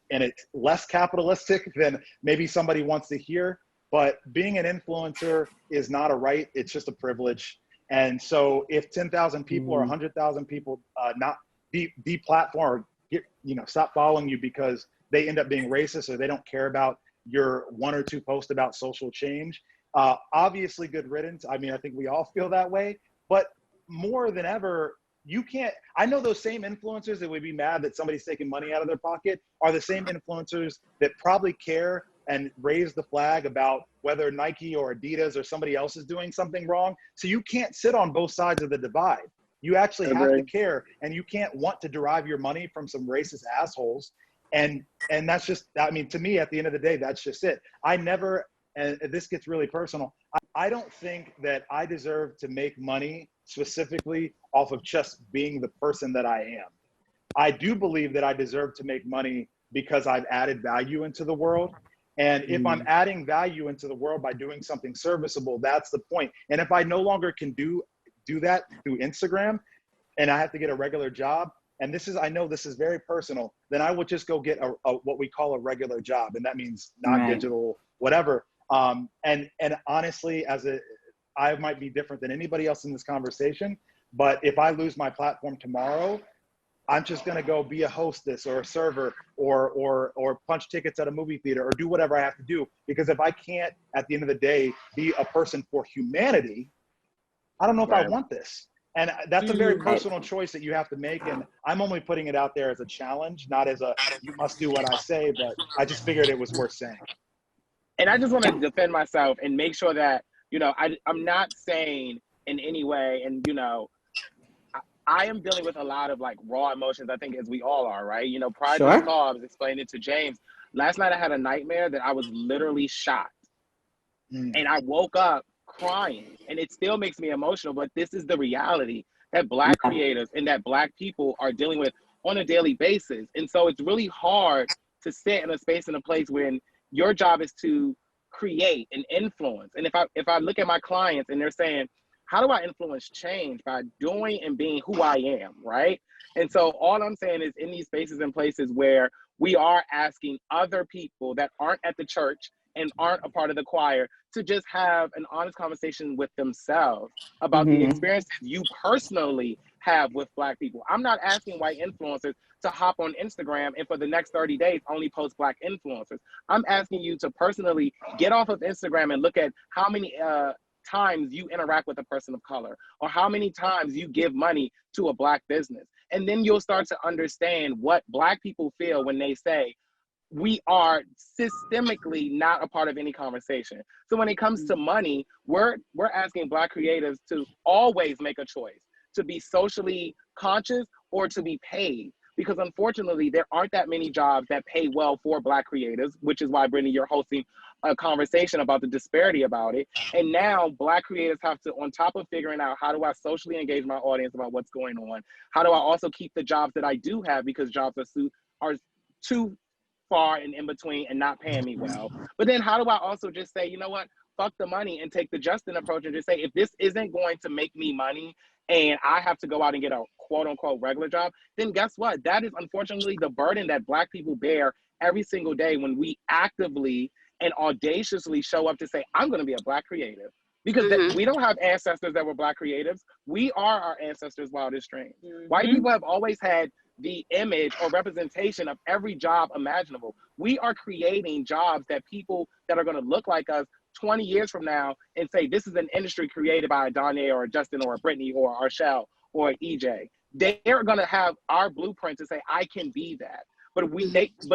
it's less capitalistic than maybe somebody wants to hear, but being an influencer is not a right, it's just a privilege. And so if 10,000 people or 100,000 people not deplatform or stop following you because they end up being racist or they don't care about your 1 or 2 posts about social change, obviously good riddance. I mean, I think we all feel that way, but more than ever, I know those same influencers that would be mad that somebody's taking money out of their pocket are the same influencers that probably care and raise the flag about whether Nike or Adidas or somebody else is doing something wrong. So you can't sit on both sides of the divide. You actually have to care, and you can't want to derive your money from some racist assholes. And that's just, I mean, to me, at the end of the day, that's just it. I never, and this gets really personal, I don't think that I deserve to make money specifically off of just being the person that I am. I do believe that I deserve to make money because I've added value into the world. And if I'm adding value into the world by doing something serviceable, that's the point. And if I no longer can do that through Instagram, and I have to get a regular job, and I know this is very personal, then I would just go get a what we call a regular job. And that means non-digital, whatever. And honestly, I might be different than anybody else in this conversation, but if I lose my platform tomorrow, I'm just gonna go be a hostess or a server or punch tickets at a movie theater or do whatever I have to do. Because if I can't, at the end of the day, be a person for humanity, I don't know if I want this. And that's a very personal choice that you have to make. And I'm only putting it out there as a challenge, not as a, you must do what I say, but I just figured it was worth saying. And I just want to defend myself and make sure that, I'm not saying in any way, and, I am dealing with a lot of like raw emotions, I think, as we all are, right? Prior to this call, I was explaining it to James. Last night I had a nightmare that I was literally shot. And I woke up crying, and it still makes me emotional, but this is the reality that Black creators and that Black people are dealing with on a daily basis. And so it's really hard to sit in a space and a place when your job is to create and influence. And if I look at my clients and they're saying, how do I influence change? By doing and being who I am, right? And so all I'm saying is, in these spaces and places where we are asking other people that aren't at the church and aren't a part of the choir to just have an honest conversation with themselves about the experiences you personally have with Black people. I'm not asking white influencers to hop on Instagram and for the next 30 days only post Black influencers. I'm asking you to personally get off of Instagram and look at how many times you interact with a person of color, or how many times you give money to a Black business. And then you'll start to understand what Black people feel when they say, we are systemically not a part of any conversation. So when it comes to money, we're asking Black creatives to always make a choice, to be socially conscious or to be paid. Because unfortunately, there aren't that many jobs that pay well for Black creatives, which is why, Brittany, you're hosting a conversation about the disparity about it. And now Black creatives have to, on top of figuring out how do I socially engage my audience about what's going on, how do I also keep the jobs that I do have, because jobs are too far and in between and not paying me well. But then how do I also just say, you know what, fuck the money and take the Justin approach and just say, if this isn't going to make me money and I have to go out and get a quote unquote regular job, then guess what? That is unfortunately the burden that Black people bear every single day when we actively and audaciously show up to say, I'm going to be a Black creative. Because we don't have ancestors that were Black creatives. We are our ancestors' wildest dreams. White people have always had the image or representation of every job imaginable. We are creating jobs that people that are going to look like us 20 years from now and say, this is an industry created by a Donyé or a Justin or a Brittany or Archel or an EJ. They're going to have our blueprint to say, I can be that. But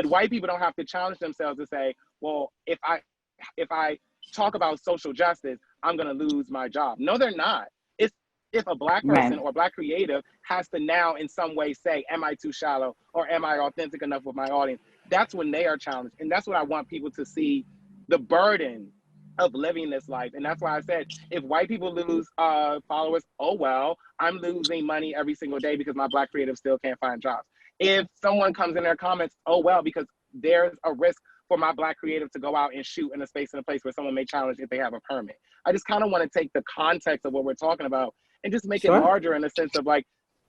white people don't have to challenge themselves to say, well, if I talk about social justice, I'm going to lose my job. No, they're not. It's if a Black person or Black creative has to now in some way say, am I too shallow or am I authentic enough with my audience? That's when they are challenged. And that's what I want people to see, the burden of living this life. And that's why I said, if white people lose followers, oh well, I'm losing money every single day because my Black creatives still can't find jobs. If someone comes in their comments, oh well, because there's a risk for my Black creative to go out and shoot in a space in a place where someone may challenge if they have a permit. I just kind of want to take the context of what we're talking about and just make it larger in the sense of like,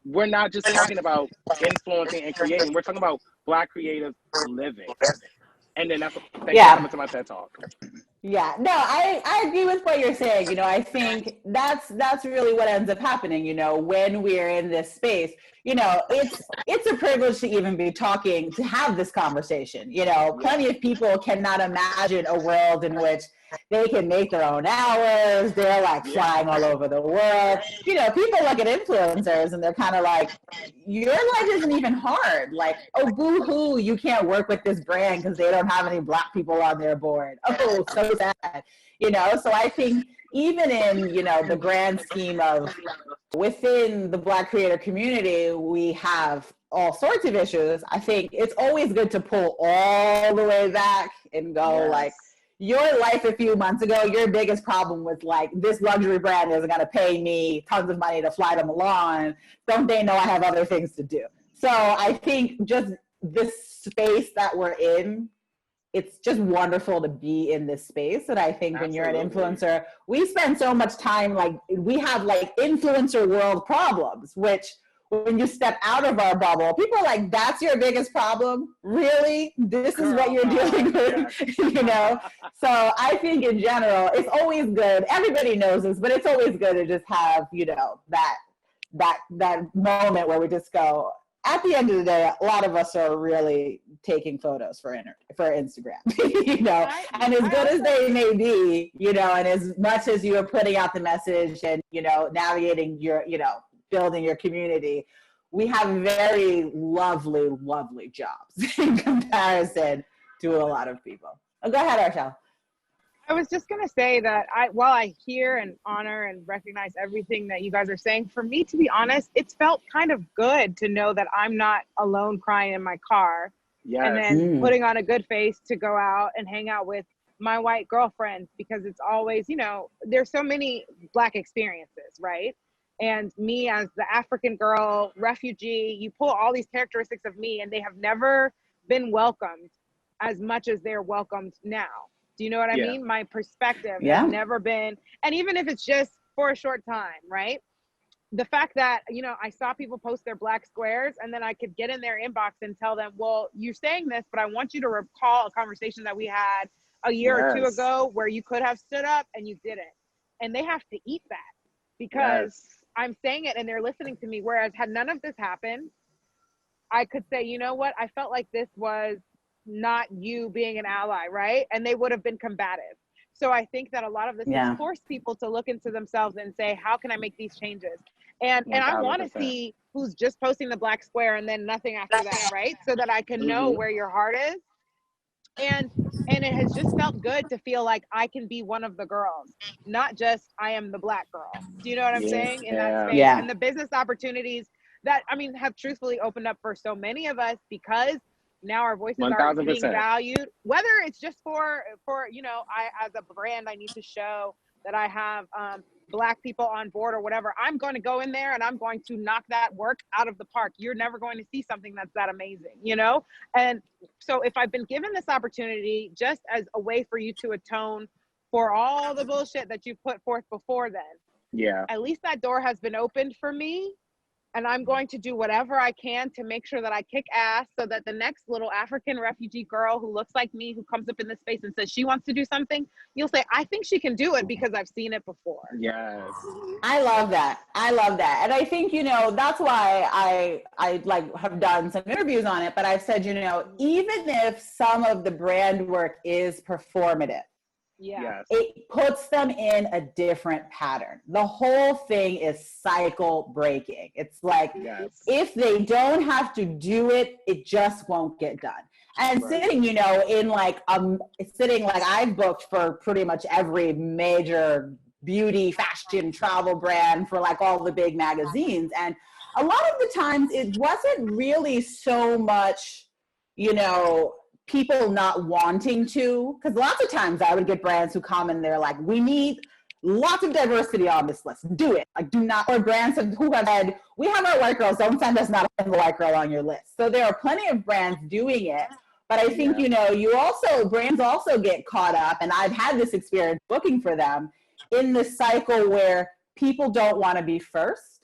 we're not just talking about influencing and creating, we're talking about Black creatives living. And then that's thank you for coming to my TED Talk. Yeah, no, I agree with what you're saying. You know, I think that's really what ends up happening, you know, when we're in this space. You know, it's a privilege to even be talking, to have this conversation. You know, plenty of people cannot imagine a world in which they can make their own hours. They're like flying all over the world. You know, people look at influencers and they're kind of like, your life isn't even hard. Like, oh, boo-hoo, you can't work with this brand because they don't have any Black people on their board. Oh, so sad. You know, so I think even in, you know, the grand scheme of within the Black creator community, we have all sorts of issues. I think it's always good to pull all the way back and go like, your life a few months ago, your biggest problem was like, this luxury brand isn't going to pay me tons of money to fly to Milan. Don't they know I have other things to do? So I think just this space that we're in, it's just wonderful to be in this space. And I think when you're an influencer, we spend so much time, like we have like influencer world problems, which when you step out of our bubble, people are like, that's your biggest problem? Really? This is what you're dealing with, you know? So I think in general, it's always good. Everybody knows this, but it's always good to just have, you know, that moment where we just go, at the end of the day, a lot of us are really taking photos for Instagram, you know, and as good as they may be, you know, and as much as you are putting out the message and, you know, navigating your, you know, building your community, we have very lovely, lovely jobs in comparison to a lot of people. Oh, go ahead, Archel. I was just going to say that while I hear and honor and recognize everything that you guys are saying, for me, to be honest, it's felt kind of good to know that I'm not alone crying in my car and then putting on a good face to go out and hang out with my white girlfriends, because it's always, you know, there's so many Black experiences, right? And me as the African girl, refugee, you pull all these characteristics of me and they have never been welcomed as much as they're welcomed now. Do you know what I mean? My perspective has never been, and even if it's just for a short time, right? The fact that, you know, I saw people post their Black squares and then I could get in their inbox and tell them, well, you're saying this, but I want you to recall a conversation that we had a year or two ago where you could have stood up and you didn't. And they have to eat that because I'm saying it and they're listening to me. Whereas had none of this happened, I could say, you know what? I felt like this was not you being an ally, right? And they would have been combative. So I think that a lot of this has forced people to look into themselves and say, how can I make these changes? And I want to see who's just posting the Black square and then nothing after that, right? So that I can know where your heart is. And it has just felt good to feel like I can be one of the girls, not just I am the Black girl. Do you know what I'm saying? In that space. And the business opportunities that, I mean, have truthfully opened up for so many of us because now our voices 1,000%. Are being valued, whether it's just for, you know, I, as a brand, I need to show that I have Black people on board or whatever. I'm going to go in there and I'm going to knock that work out of the park. You're never going to see something that's that amazing, you know? And so if I've been given this opportunity just as a way for you to atone for all the bullshit that you put forth before then, at least that door has been opened for me. And I'm going to do whatever I can to make sure that I kick ass so that the next little African refugee girl who looks like me, who comes up in this space and says she wants to do something, you'll say, I think she can do it because I've seen it before. Yes. I love that. I love that. And I think, you know, that's why I like have done some interviews on it, but I've said, you know, even if some of the brand work is performative, it puts them in a different pattern. The whole thing is cycle breaking. It's like, if they don't have to do it, it just won't get done. And sitting, you know, in like sitting like I've booked for pretty much every major beauty, fashion, travel brand for like all the big magazines. And a lot of the times it wasn't really so much, you know, people not wanting to, because lots of times I would get brands who come and they're like, we need lots of diversity on this list. Do it. Like, do not, or brands who have said, we have our white girls, don't send us not a single white girl on your list. So there are plenty of brands doing it. But I think, you know, brands also get caught up, and I've had this experience booking for them, in the cycle where people don't want to be first.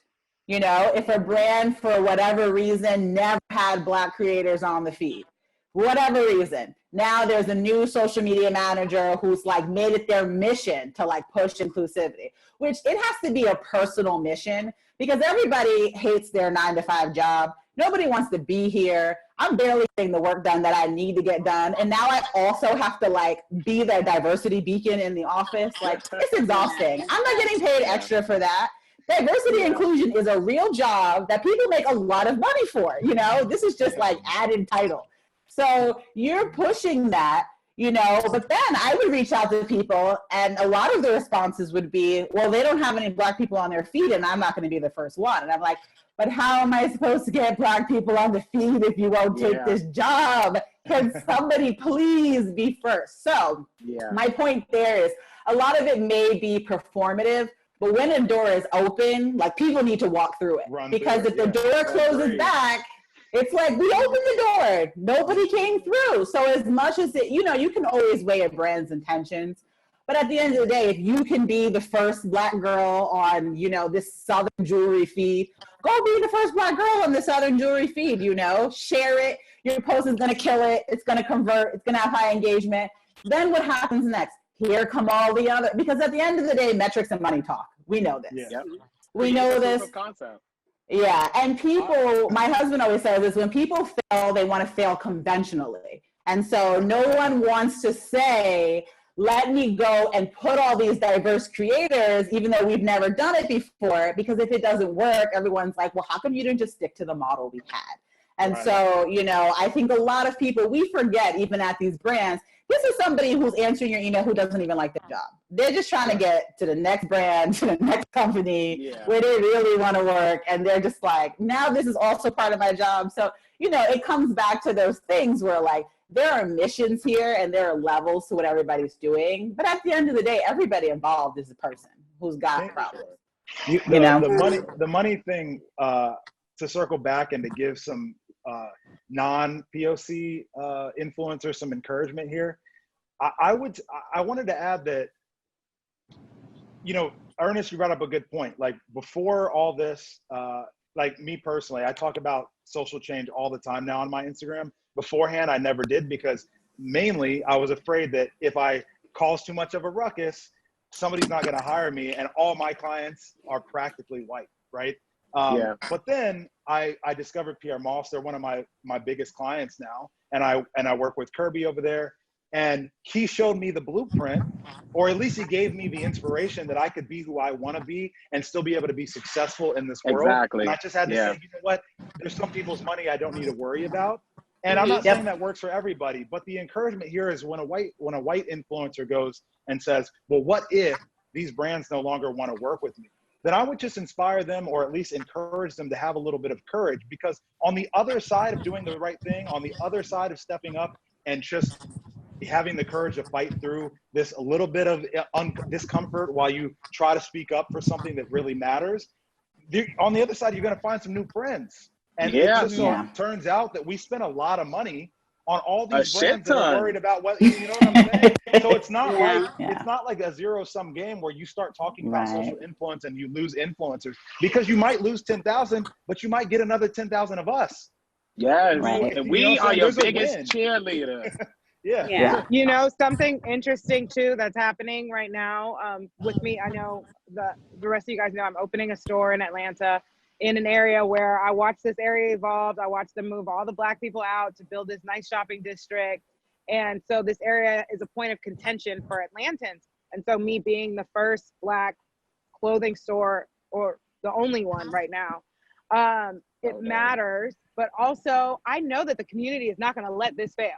You know, if a brand, for whatever reason, never had Black creators on the feed, whatever reason, now there's a new social media manager who's like made it their mission to like push inclusivity, which it has to be a personal mission, because everybody hates their 9-to-5 job. Nobody wants to be here. I'm barely getting the work done that I need to get done. And now I also have to like be their diversity beacon in the office. Like, it's exhausting. I'm not getting paid extra for that. Diversity and inclusion is a real job that people make a lot of money for. You know, this is just like added title. So you're pushing that, you know, but then I would reach out to people and a lot of the responses would be, well, they don't have any Black people on their feed and I'm not going to be the first one. And I'm like, but how am I supposed to get Black people on the feed if you won't take this job? Can somebody please be first? So my point there is a lot of it may be performative, but when a door is open, like, people need to walk through it. Because if the door closes back, it's like, we opened the door, nobody came through. So as much as it, you know, you can always weigh a brand's intentions, but at the end of the day, if you can be the first Black girl on, you know, this Southern jewelry feed, go be the first Black girl on the Southern jewelry feed, you know, share it. Your post is gonna kill it. It's gonna convert. It's gonna have high engagement. Then what happens next? Here come all the other, because at the end of the day, metrics and money talk. We know this. We know this. Yeah, and people, my husband always says this, when people fail, they want to fail conventionally. And so no one wants to say, let me go and put all these diverse creators, even though we've never done it before, because if it doesn't work, everyone's like, well, how come you didn't just stick to the model we had? And so, you know, I think a lot of people, we forget, even at these brands, this is somebody who's answering your email who doesn't even like the job. They're just trying to get to the next brand, to the next company where they really want to work. And they're just like, now this is also part of my job. So, you know, it comes back to those things where like, there are missions here and there are levels to what everybody's doing. But at the end of the day, everybody involved is a person who's got problems. You know, the money thing, to circle back and to give some non-POC influencers some encouragement here. I wanted to add that, you know, Ernest, you brought up a good point. Like, before all this, like me personally, I talk about social change all the time now on my Instagram. Beforehand, I never did, because mainly I was afraid that if I cause too much of a ruckus, somebody's not going to hire me, and all my clients are practically white, right? But then I discovered Pierre Moss. They're one of my biggest clients now, and I work with Kirby over there, and he showed me the blueprint, or at least he gave me the inspiration that I could be who I want to be and still be able to be successful in this world. And I just had to say, you know what? There's some people's money I don't need to worry about. And I'm not saying that works for everybody, but the encouragement here is when a white influencer goes and says, well, what if these brands no longer want to work with me? Then I would just inspire them, or at least encourage them to have a little bit of courage, because on the other side of doing the right thing, on the other side of stepping up and just having the courage to fight through this a little bit of discomfort while you try to speak up for something that really matters, on the other side, you're going to find some new friends. And it just so turns out that we spend a lot of money on all these brands that are worried about what, you know what I'm saying? So it's not it's not like a zero-sum game where you start talking about social influence and you lose influencers, because you might lose 10,000, but you might get another 10,000 of us. And we are your biggest cheerleader. You know, something interesting too that's happening right now with me. I know the rest of you guys know I'm opening a store in Atlanta, in an area where I watched this area evolve. I watched them move all the Black people out to build this nice shopping district. And so this area is a point of contention for Atlantans. And so me being the first Black clothing store, or the only one right now, it matters but also I know that the community is not going to let this fail,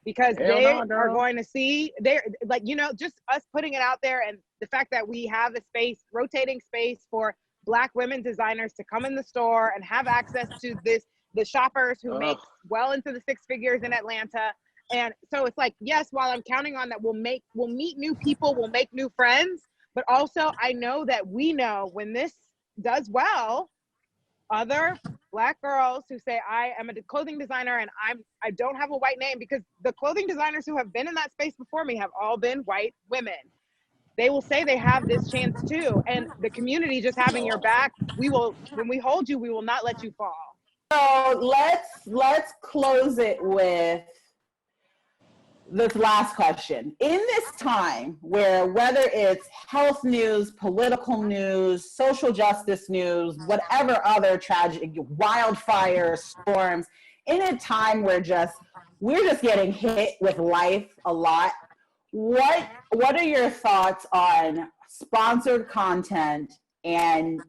because Hell they no, are girl. going to see, they're like, you know, just us putting it out there, and the fact that we have the space, rotating space for Black women designers to come in the store and have access to this, the shoppers who make well into the six figures in Atlanta. And so it's like, yes, while I'm counting on that, we'll meet new people, we'll make new friends, but also I know that we know when this does well, other Black girls who say, I am a clothing designer and I don't have a white name, because the clothing designers who have been in that space before me have all been white women. They will say they have this chance too. And the community just having your back, when we hold you, we will not let you fall. So let's close it with this last question. In this time where, whether it's health news, political news, social justice news, whatever other tragic wildfire storms, in a time where we're just getting hit with life a lot, what are your thoughts on sponsored content, and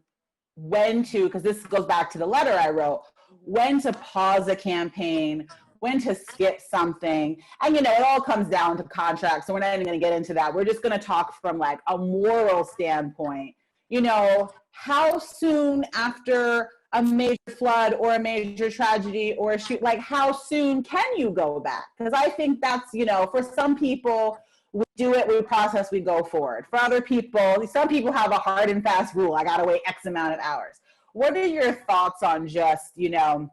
when to, because this goes back to the letter I wrote, when to pause a campaign, when to skip something? And you know, it all comes down to contracts, so we're not even going to get into that. We're just going to talk from like a moral standpoint. You know, how soon after a major flood or a major tragedy or a shoot, like how soon can you go back? Because I think that's, you know, for some people, we do it, we process, we go forward. For other people, some people have a hard and fast rule. I got to wait X amount of hours. What are your thoughts on just, you know,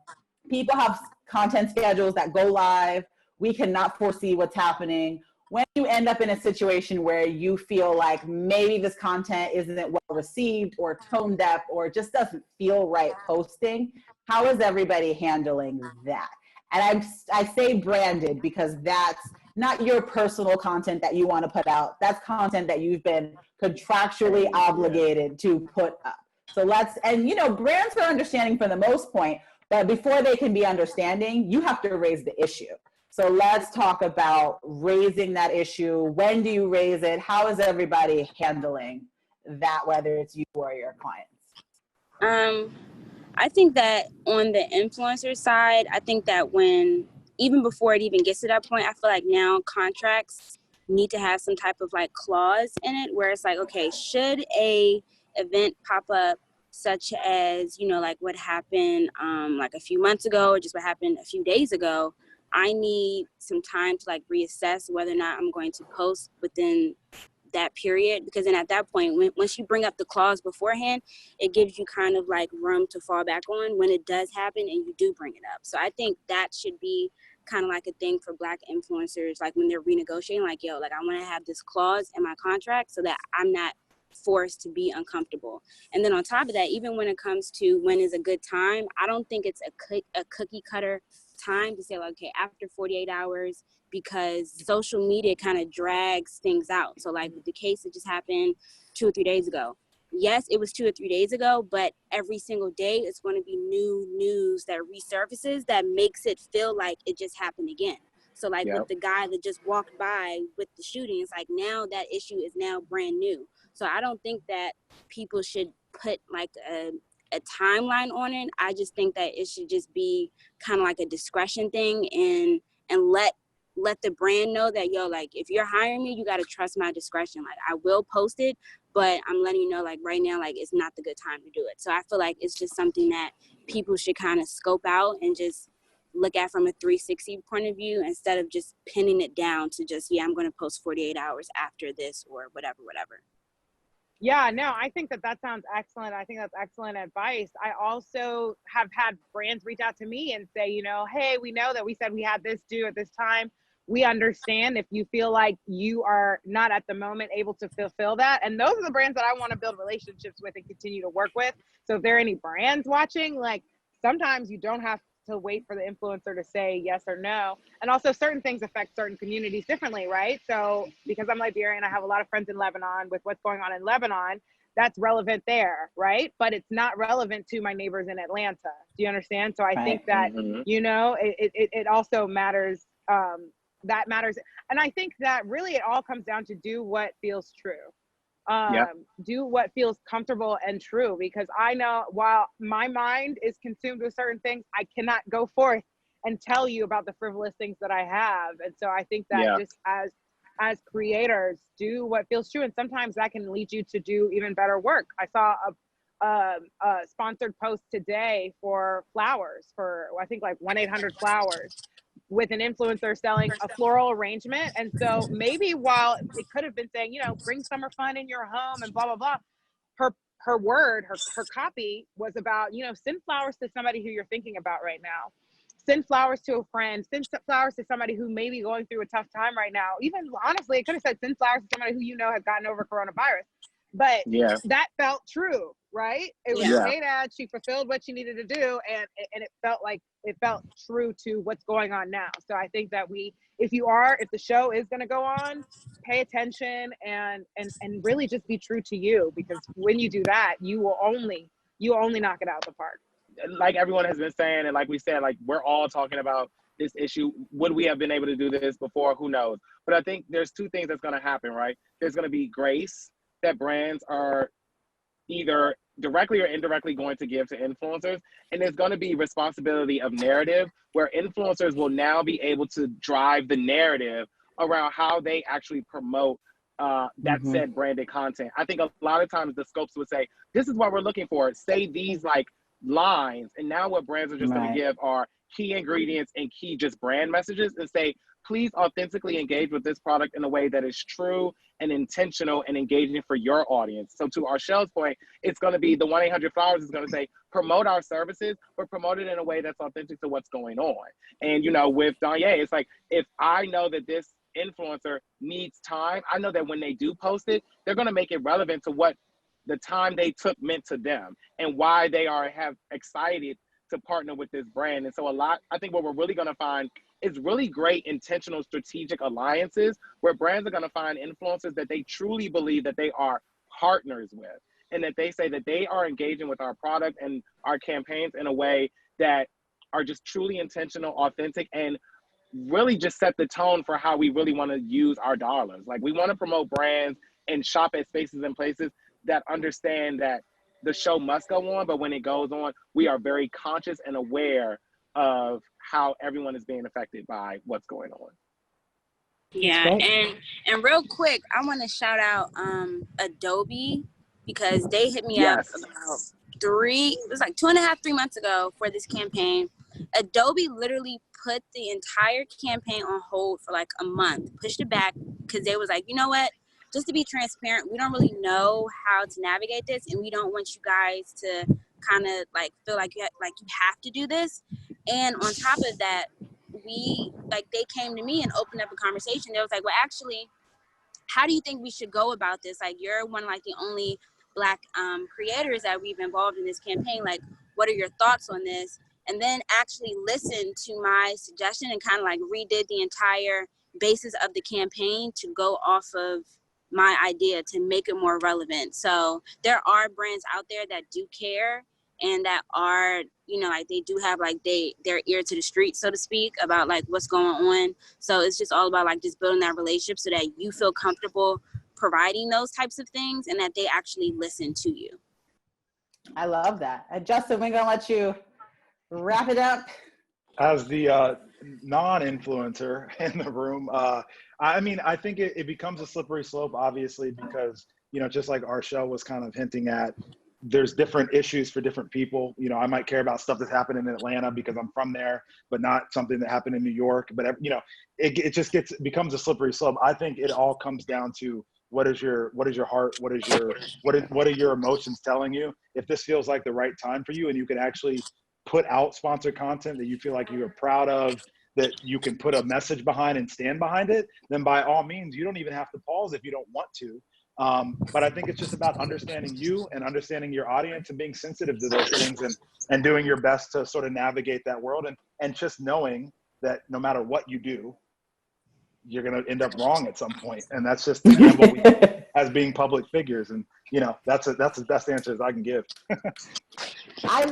people have content schedules that go live. We cannot foresee what's happening. When you end up in a situation where you feel like maybe this content isn't well received or tone deaf or just doesn't feel right posting, how is everybody handling that? And I say branded because that's not your personal content that you want to put out. That's content that you've been contractually obligated to put up. So and you know, brands are understanding for the most point, but before they can be understanding, you have to raise the issue. So let's talk about raising that issue. When do you raise it? How is everybody handling that, whether it's you or your clients? I think that on the influencer side, I think that even before it even gets to that point, I feel like now contracts need to have some type of like clause in it where it's like, okay, should a event pop up such as, you know, like what happened like a few months ago or just what happened a few days ago, I need some time to like reassess whether or not I'm going to post within that period, because then at that point, once you bring up the clause beforehand, it gives you kind of like room to fall back on when it does happen and you do bring it up. So I think that should be kind of like a thing for Black influencers, like when they're renegotiating, like, yo, like I want to have this clause in my contract so that I'm not forced to be uncomfortable. And then on top of that, even when it comes to when is a good time, I don't think it's a cookie cutter time to say like, okay, after 48 hours, because social media kind of drags things out. So like with the case that just happened 2 or 3 days ago, yes, it was 2 or 3 days ago, but every single day it's going to be new news that resurfaces that makes it feel like it just happened again. So like with the guy that just walked by with the shooting, it's like now that issue is now brand new. So I don't think that people should put like a timeline on it. I just think that it should just be kind of like a discretion thing, and let the brand know that, yo, like if you're hiring me, you got to trust my discretion. Like I will post it, but I'm letting you know like right now, like it's not the good time to do it. So I feel like it's just something that people should kind of scope out and just look at from a 360 point of view instead of just pinning it down to just, yeah, I'm going to post 48 hours after this or whatever. Yeah, no, I think that sounds excellent. I think that's excellent advice. I also have had brands reach out to me and say, you know, hey, we know that we said we had this due at this time. We understand if you feel like you are not at the moment able to fulfill that. And those are the brands that I want to build relationships with and continue to work with. So if there are any brands watching, like sometimes you don't have to wait for the influencer to say yes or no. And also certain things affect certain communities differently, right? So because I'm Liberian, I have a lot of friends in Lebanon. With what's going on in Lebanon, that's relevant there, right? But it's not relevant to my neighbors in Atlanta. Do you understand? So I think that, you know, it also matters. That matters. And I think that really it all comes down to do what feels true. Do what feels comfortable and true, because I know while my mind is consumed with certain things, I cannot go forth and tell you about the frivolous things that I have. And so I think that just as creators, do what feels true, and sometimes that can lead you to do even better work. I saw a sponsored post today for flowers, for I think like 1-800-Flowers, with an influencer selling a floral arrangement. And so maybe while it could have been saying, you know, bring summer fun in your home and blah blah blah, her copy was about, you know, send flowers to somebody who you're thinking about right now. Send flowers to a friend, send flowers to somebody who may be going through a tough time right now. Even honestly, it could have said send flowers to somebody who you know has gotten over coronavirus. But that felt true, right? It was a paid ad. She fulfilled what she needed to do, and it felt true to what's going on now. So I think that if the show is going to go on, pay attention and really just be true to you, because when you do that, you only knock it out of the park. Like everyone has been saying, and like we said, like we're all talking about this issue. Would we have been able to do this before? Who knows? But I think there's two things that's going to happen, right? There's going to be grace that brands are either directly or indirectly going to give to influencers. And there's going to be responsibility of narrative, where influencers will now be able to drive the narrative around how they actually promote that said branded content. I think a lot of times the scopes would say, this is what we're looking for. Say these like lines. And now what brands are just going to give are key ingredients and key just brand messages, and say, please authentically engage with this product in a way that is true and intentional and engaging for your audience. So to Archel's point, it's going to be the 1-800-Flowers is going to say, promote our services, but promote it in a way that's authentic to what's going on. And, you know, with Donyé, it's like, if I know that this influencer needs time, I know that when they do post it, they're going to make it relevant to what the time they took meant to them and why they have excited to partner with this brand. And so I think what we're really going to find is really great intentional strategic alliances, where brands are going to find influencers that they truly believe that they are partners with, and that they say that they are engaging with our product and our campaigns in a way that are just truly intentional, authentic, and really just set the tone for how we really want to use our dollars. Like, we want to promote brands and shop at spaces and places that understand that the show must go on, but when it goes on, we are very conscious and aware of how everyone is being affected by what's going on. Yeah, and real quick, I want to shout out Adobe, because they hit me up about 2.5-3 months ago for this campaign. Adobe literally put the entire campaign on hold for like a month, pushed it back, because they was like, you know what? Just to be transparent, we don't really know how to navigate this, and we don't want you guys to kind of like feel like you have to do this. And on top of that, they came to me and opened up a conversation. They was like, well, actually, how do you think we should go about this? Like, you're one of like the only Black creators that we've involved in this campaign. Like, what are your thoughts on this? And then actually listened to my suggestion and kind of like redid the entire basis of the campaign to go off of my idea to make it more relevant. So there are brands out there that do care and that are, you know, like they do have like their ear to the street, so to speak, about like what's going on. So it's just all about like just building that relationship so that you feel comfortable providing those types of things and that they actually listen to you. I love that. And Justin, we're gonna let you wrap it up. As the non-influencer in the room, I mean, I think it becomes a slippery slope, obviously, because, you know, just like Archel was kind of hinting at, there's different issues for different people. You know, I might care about stuff that's happening in Atlanta because I'm from there, but not something that happened in New York. But, you know, it just becomes a slippery slope. I think it all comes down to what is your heart? What are your emotions telling you? If this feels like the right time for you and you can actually put out sponsored content that you feel like you're proud of, that you can put a message behind and stand behind it, then by all means, you don't even have to pause if you don't want to. But I think it's just about understanding you and understanding your audience and being sensitive to those things and doing your best to sort of navigate that world and just knowing that no matter what you do, you're going to end up wrong at some point. And that's just the gamble we have as being public figures. And, you know, that's the best answer as I can give. I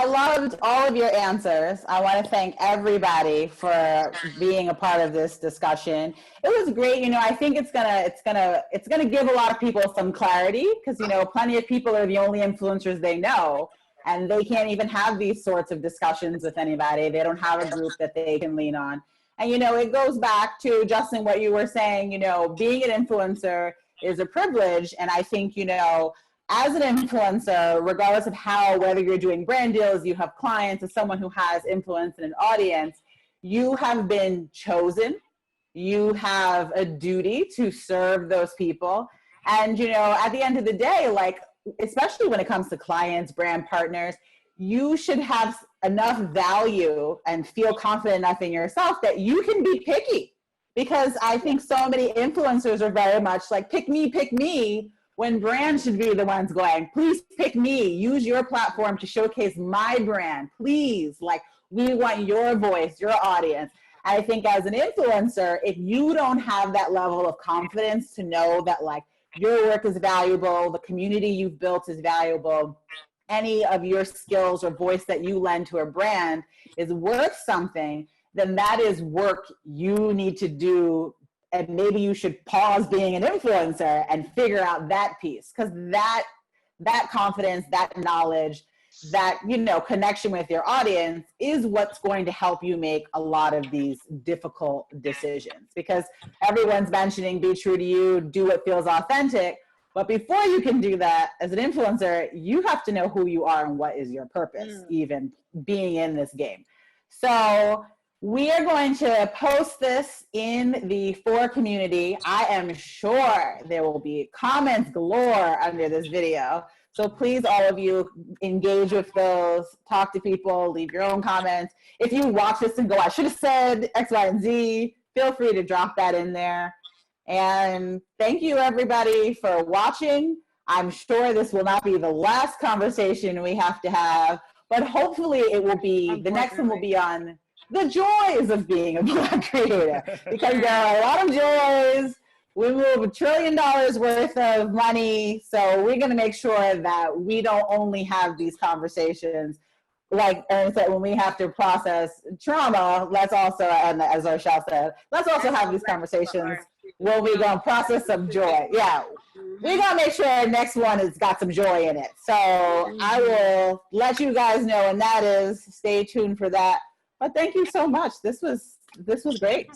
loved all of your answers. I want to thank everybody for being a part of this discussion. It was great. You know, I think it's gonna give a lot of people some clarity, because, you know, plenty of people are the only influencers they know, and they can't even have these sorts of discussions with anybody. They don't have a group that they can lean on. And, you know, it goes back to, Justin, what you were saying, you know, being an influencer is a privilege. And I think, you know, as an influencer, regardless of whether you're doing brand deals, you have clients, as someone who has influence in an audience, you have been chosen. You have a duty to serve those people. And, you know, at the end of the day, like, especially when it comes to clients, brand partners, you should have enough value and feel confident enough in yourself that you can be picky. Because I think so many influencers are very much like, pick me, when brands should be the ones going, please pick me, use your platform to showcase my brand, please. Like, we want your voice, your audience. I think as an influencer, if you don't have that level of confidence to know that, like, your work is valuable, the community you've built is valuable, any of your skills or voice that you lend to a brand is worth something, then that is work you need to do. And maybe you should pause being an influencer and figure out that piece, because that confidence, that knowledge, that, you know, connection with your audience is what's going to help you make a lot of these difficult decisions. Because everyone's mentioning be true to you, do what feels authentic. But before you can do that as an influencer, you have to know who you are and what is your purpose, even being in this game. So we are going to post this in the For community. I am sure there will be comments galore under this video. So please, all of you, engage with those, talk to people, leave your own comments. If you watch this and go, I should have said X, Y, and Z, feel free to drop that in there. And thank you, everybody, for watching. I'm sure this will not be the last conversation we have to have, but hopefully it will be, the next one will be on the joys of being a Black creator, because there are a lot of joys. We move $1 trillion worth of money, so we're going to make sure that we don't only have these conversations, like Ernest said, when we have to process trauma. Let's also, and as Archel said, let's also have these conversations when we going to process some joy. Yeah, we're going to make sure next one has got some joy in it. So I will let you guys know when that is. Stay tuned for that. But thank you so much. This was great.